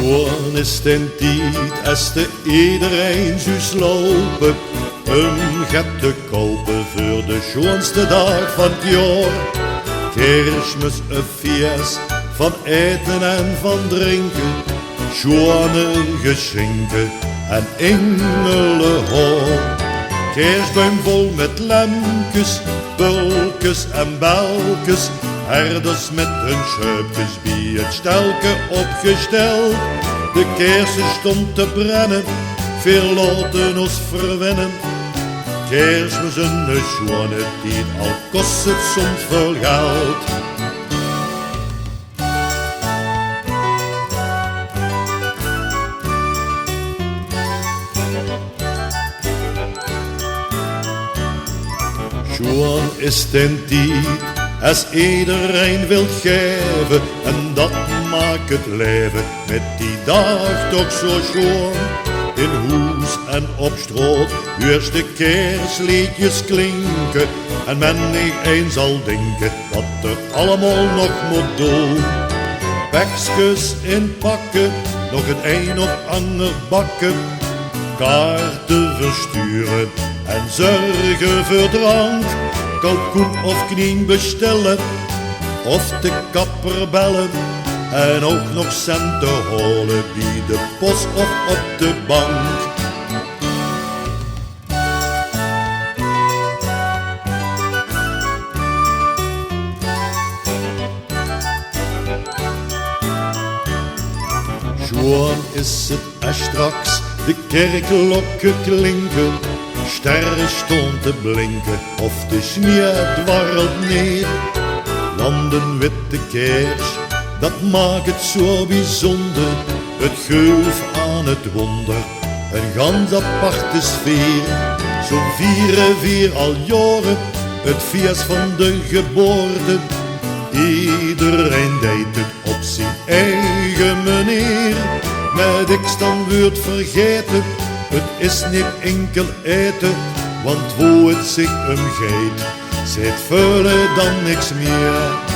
Schoon is den tijd als de iedereen zou slopen, gat te kopen voor de schoonste dag van het jaar. Kerstmis een feest van eten en van drinken, schone geschenken en engelenhoor. Kerstboom vol met lampjes, bulkjes en belkjes, herders met hun schuipjes bij het stelke opgesteld. De kersen stond te brennen, veel laten ons verwennen. Kerstmis een schone tijd, al kost het soms veel geld. Schoon is den tijd, als iedereen wil geven, en dat maakt het leven met die dag toch zo schoon. In huis en op straat hoort de kerstliedjes klinken, en men niet eens zal denken wat er allemaal nog moet doen. Bekjes in pakken, nog het een of ander bakken, kaarten versturen en zorgen voor drank. Kalkoen of knien bestellen, of de kapper bellen, en ook nog centen halen bij de post of op de bank. Schoon is het als straks de kerkklokken klinken, sterren stond te blinken of de sneeuw dwarrelt neer. Want een witte kers, dat maakt het zo bijzonder, het geeft aan het wonder een gans aparte sfeer. Zo vieren al jaren het feest van de geboorte, iedereen deed het op zijn eigen manier. Met ik dan wordt vergeten, het is niet enkel eten, want wo het zich om gaat, zit vullen dan niks meer.